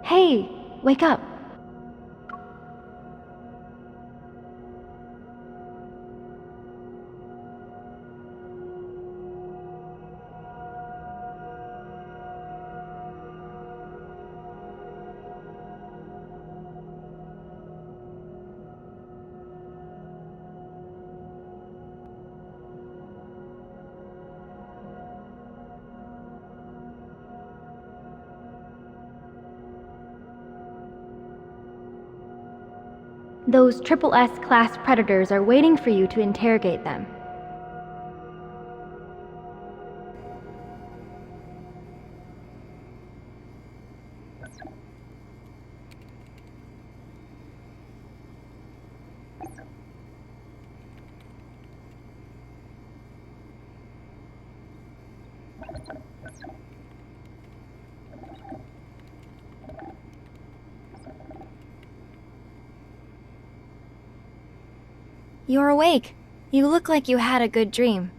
Hey, wake up. Those triple S class predators are waiting for you to interrogate them. You're awake. You look like you had a good dream.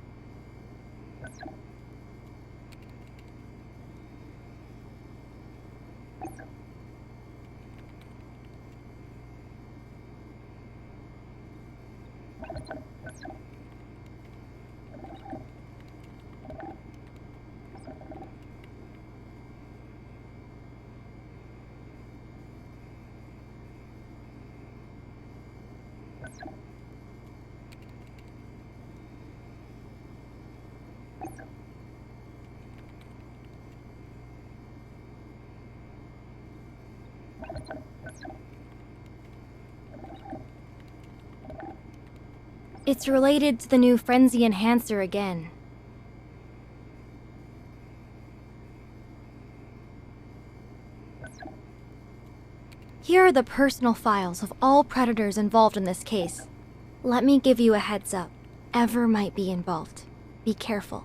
It's related to the new frenzy enhancer again. Here are the personal files of all predators involved in this case. Let me give you a heads up. Ever might be involved. Be careful.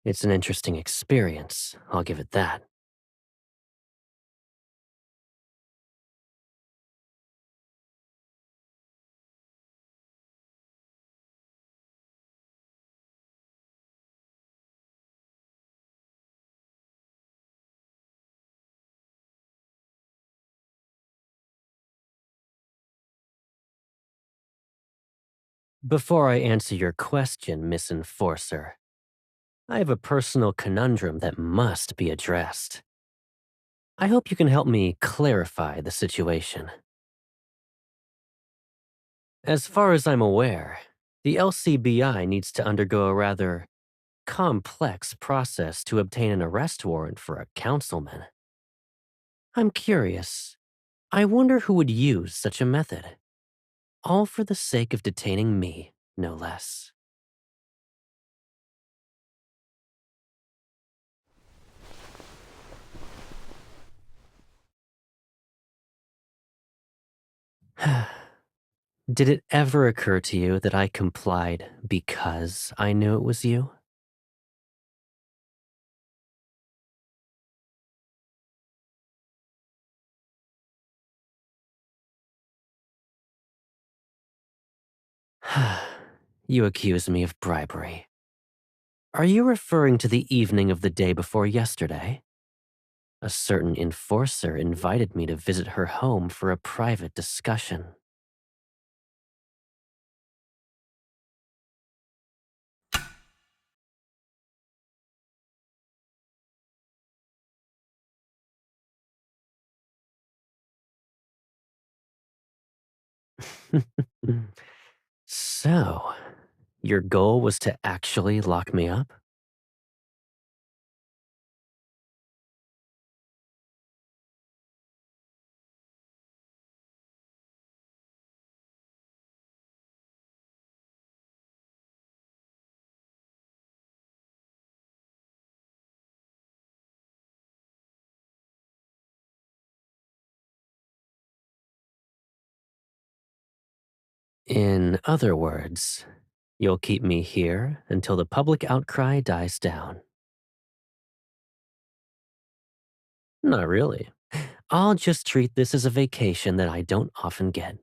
It's an interesting experience, I'll give it that. Before I answer your question, Miss Enforcer, I have a personal conundrum that must be addressed. I hope you can help me clarify the situation. As far as I'm aware, the LCBI needs to undergo a rather complex process to obtain an arrest warrant for a councilman. I'm curious. I wonder who would use such a method. All for the sake of detaining me, no less. Did it ever occur to you that I complied because I knew it was you? You accuse me of bribery. Are you referring to the evening of the day before yesterday? A certain enforcer invited me to visit her home for a private discussion. So, your goal was to actually lock me up? In other words, you'll keep me here until the public outcry dies down. Not really. I'll just treat this as a vacation that I don't often get.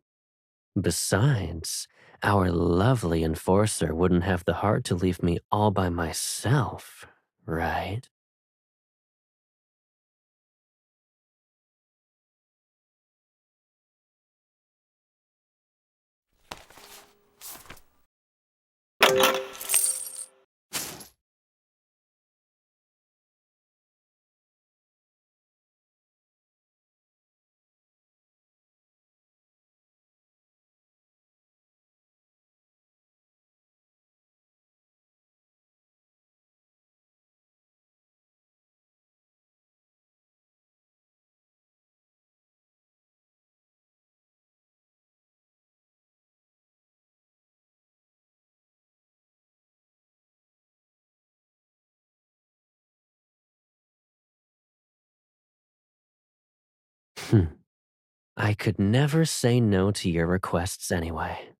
Besides, our lovely enforcer wouldn't have the heart to leave me all by myself, right? Hmm. I could never say no to your requests anyway.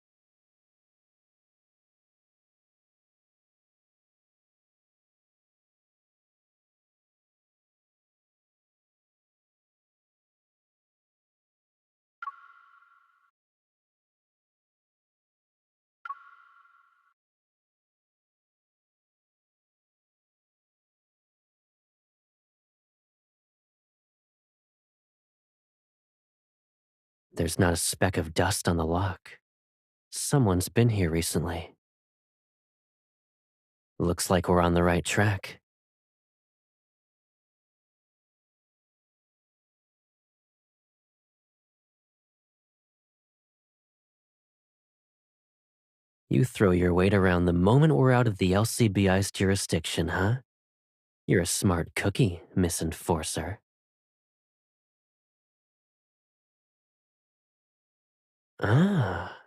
There's not a speck of dust on the lock. Someone's been here recently. Looks like we're on the right track. You throw your weight around the moment we're out of the LCBI's jurisdiction, huh? You're a smart cookie, Miss Enforcer. Ah,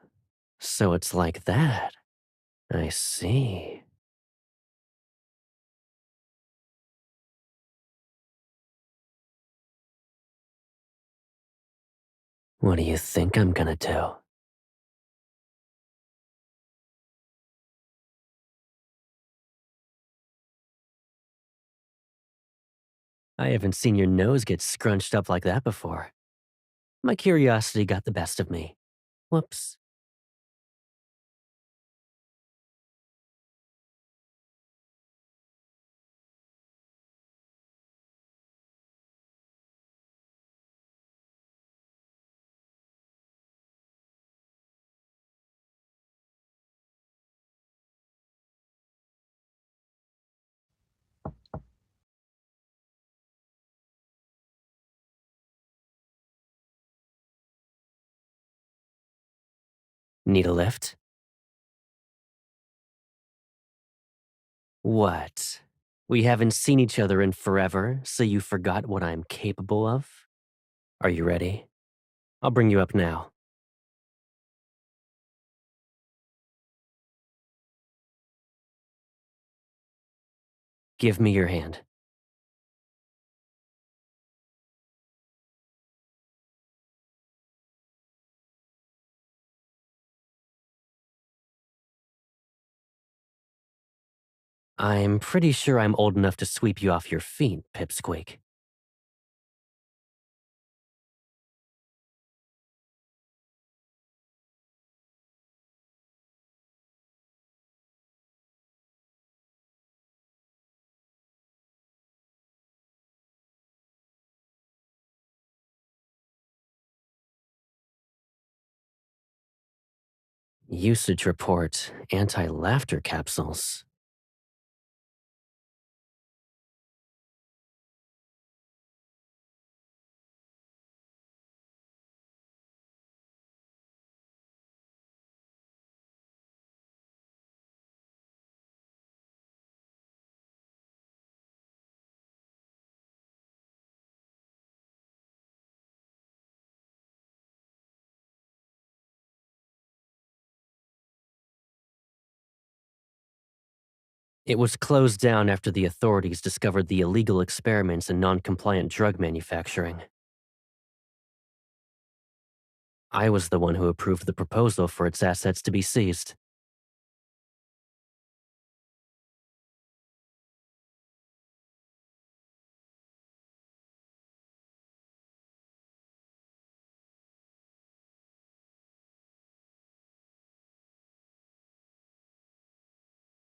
so it's like that. I see. What do you think I'm gonna do? I haven't seen your nose get scrunched up like that before. My curiosity got the best of me. Whoops. Need a lift? What? We haven't seen each other in forever, so you forgot what I'm capable of? Are you ready? I'll bring you up now. Give me your hand. I'm pretty sure I'm old enough to sweep you off your feet, Pipsqueak. Usage report, anti-laughter capsules. It was closed down after the authorities discovered the illegal experiments in non-compliant drug manufacturing. I was the one who approved the proposal for its assets to be seized.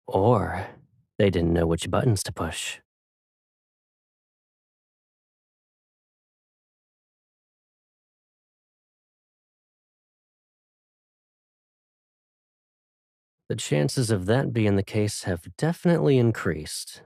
Or they didn't know which buttons to push. The chances of that being the case have definitely increased.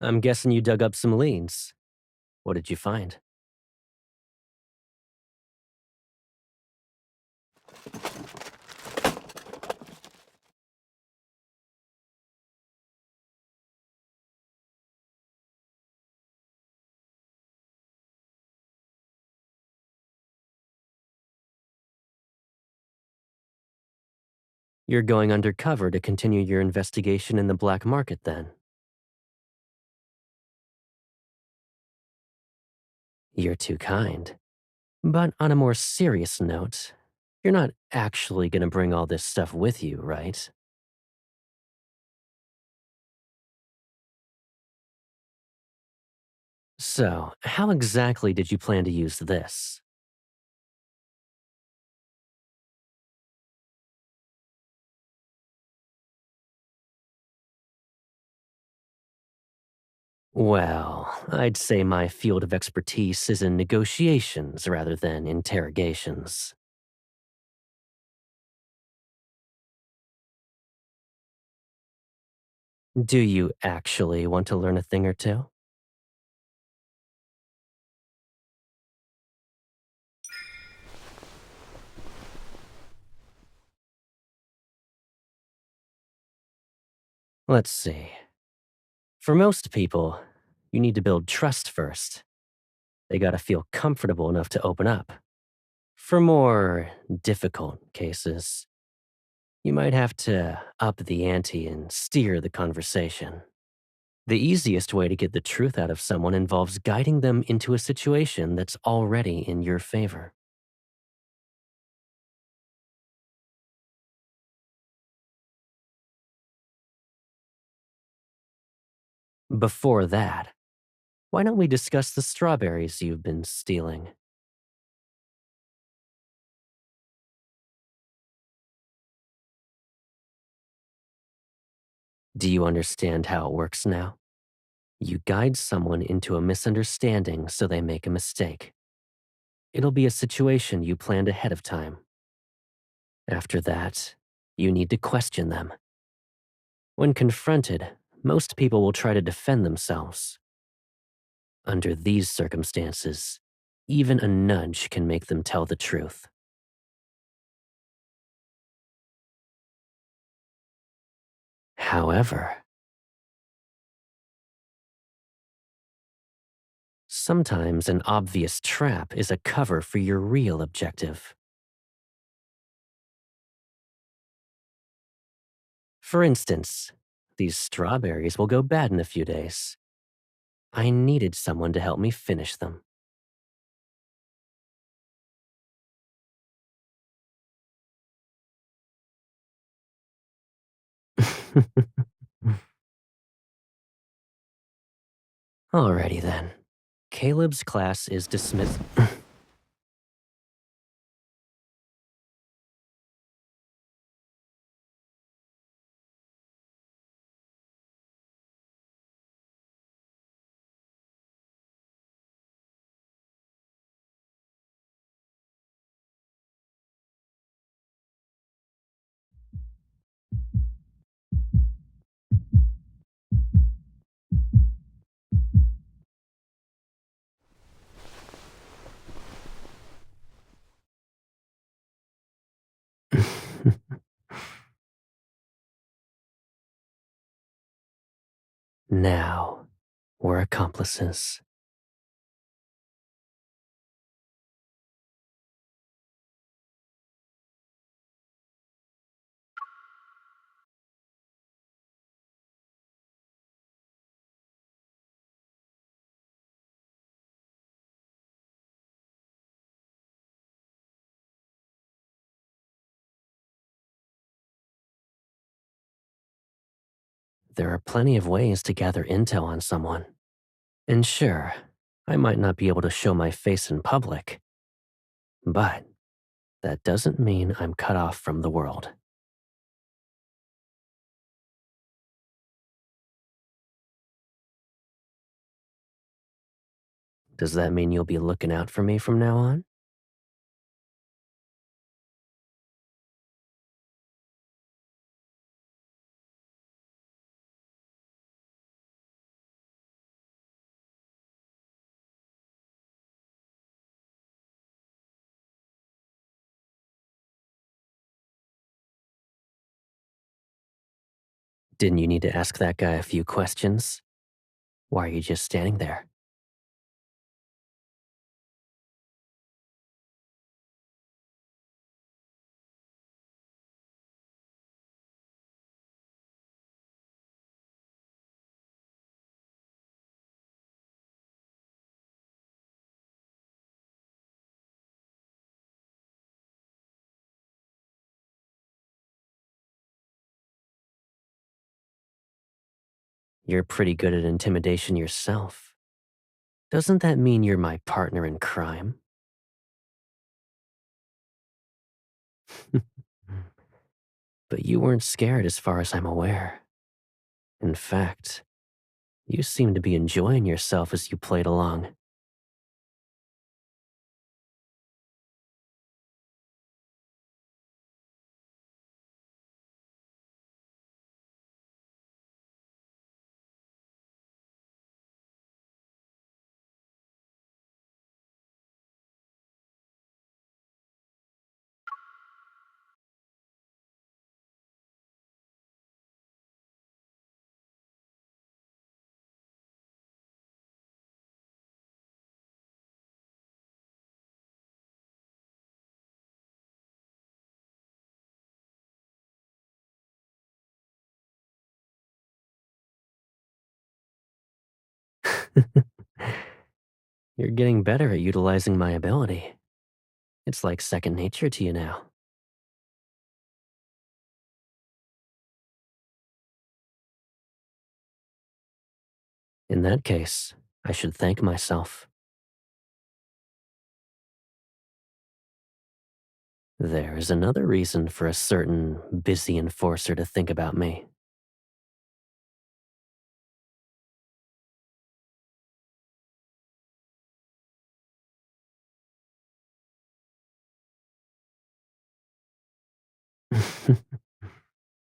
I'm guessing you dug up some leads. What did you find? You're going undercover to continue your investigation in the black market, then. You're too kind. But on a more serious note, you're not actually gonna bring all this stuff with you, right? So, how exactly did you plan to use this? Well, I'd say my field of expertise is in negotiations rather than interrogations. Do you actually want to learn a thing or two? Let's see. For most people, you need to build trust first. They gotta feel comfortable enough to open up. For more difficult cases, you might have to up the ante and steer the conversation. The easiest way to get the truth out of someone involves guiding them into a situation that's already in your favor. Before that, why don't we discuss the strawberries you've been stealing? Do you understand how it works now? You guide someone into a misunderstanding so they make a mistake. It'll be a situation you planned ahead of time. After that, you need to question them. When confronted, most people will try to defend themselves. Under these circumstances, even a nudge can make them tell the truth. However, sometimes an obvious trap is a cover for your real objective. For instance, these strawberries will go bad in a few days. I needed someone to help me finish them. Alrighty then. Caleb's class is dismissed. Now, we're accomplices. There are plenty of ways to gather intel on someone. And sure, I might not be able to show my face in public, but that doesn't mean I'm cut off from the world. Does that mean you'll be looking out for me from now on? Didn't you need to ask that guy a few questions? Why are you just standing there? You're pretty good at intimidation yourself. Doesn't that mean you're my partner in crime? But you weren't scared as far as I'm aware. In fact, you seemed to be enjoying yourself as you played along. You're getting better at utilizing my ability. It's like second nature to you now. In that case, I should thank myself. There is another reason for a certain busy enforcer to think about me.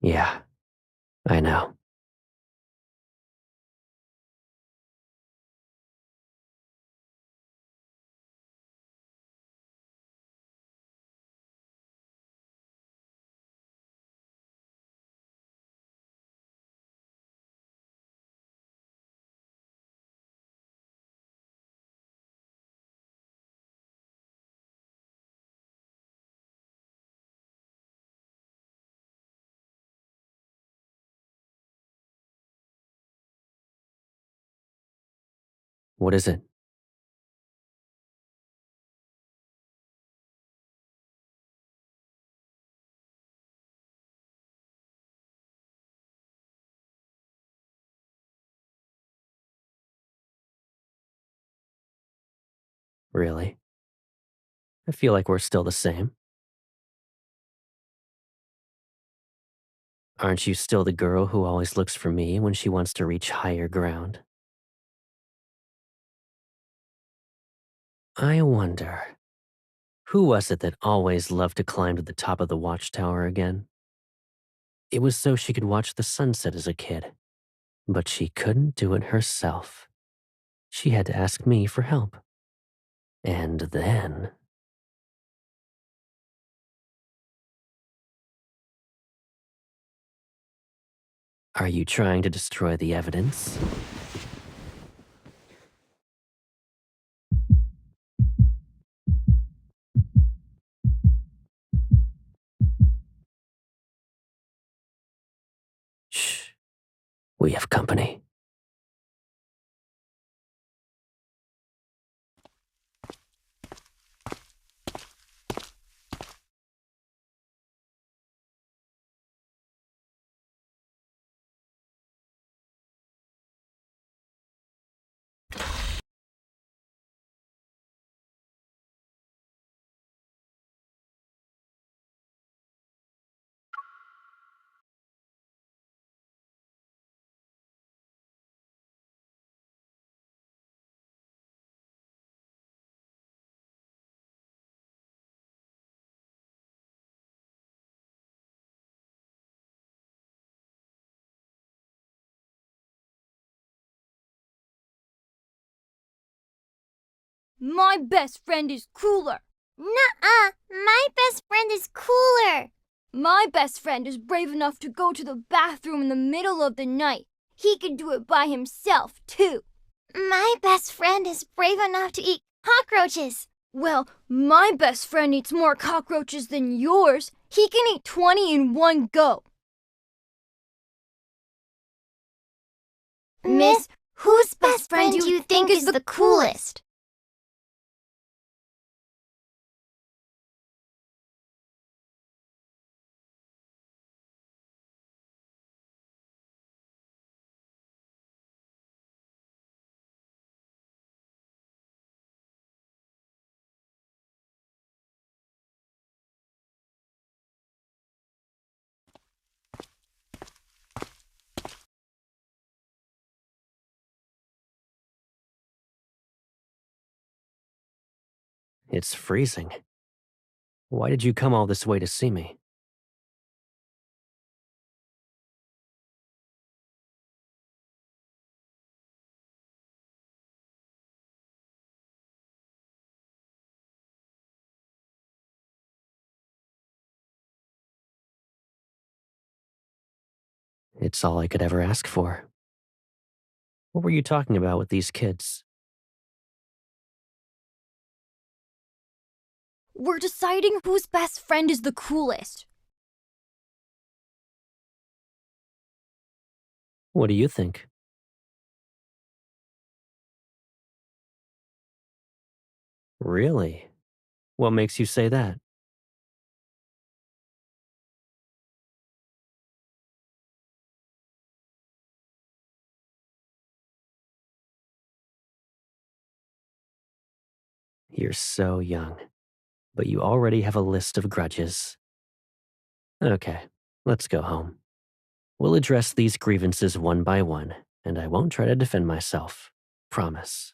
Yeah, I know. What is it? Really? I feel like we're still the same. Aren't you still the girl who always looks for me when she wants to reach higher ground? I wonder, who was it that always loved to climb to the top of the watchtower again? It was so she could watch the sunset as a kid, but she couldn't do it herself. She had to ask me for help. And then Are you trying to destroy the evidence? Shh. We have company. My best friend is cooler. Nuh-uh, my best friend is cooler. My best friend is brave enough to go to the bathroom in the middle of the night. He can do it by himself, too. My best friend is brave enough to eat cockroaches. Well, my best friend eats more cockroaches than yours. He can eat 20 in one go. Miss, whose best friend do you think is the coolest? It's freezing. Why did you come all this way to see me? It's all I could ever ask for. What were you talking about with these kids? We're deciding whose best friend is the coolest. What do you think? Really? What makes you say that? You're so young, but you already have a list of grudges. Okay, let's go home. We'll address these grievances one by one, and I won't try to defend myself. Promise.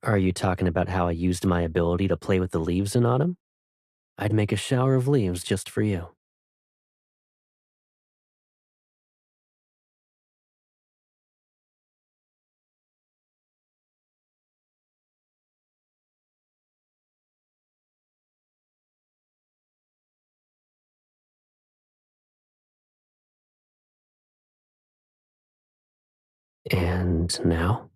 Are you talking about how I used my ability to play with the leaves in autumn? I'd make a shower of leaves just for you. And now?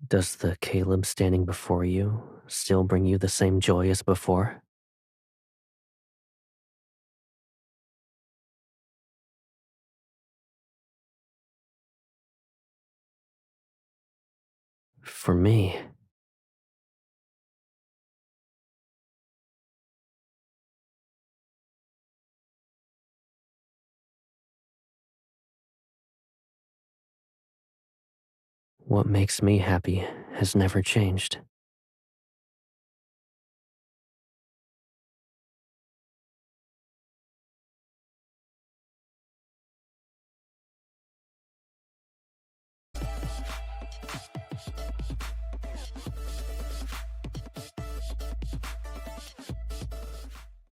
Does the Caleb standing before you still bring you the same joy as before? For me, What makes me happy has never changed.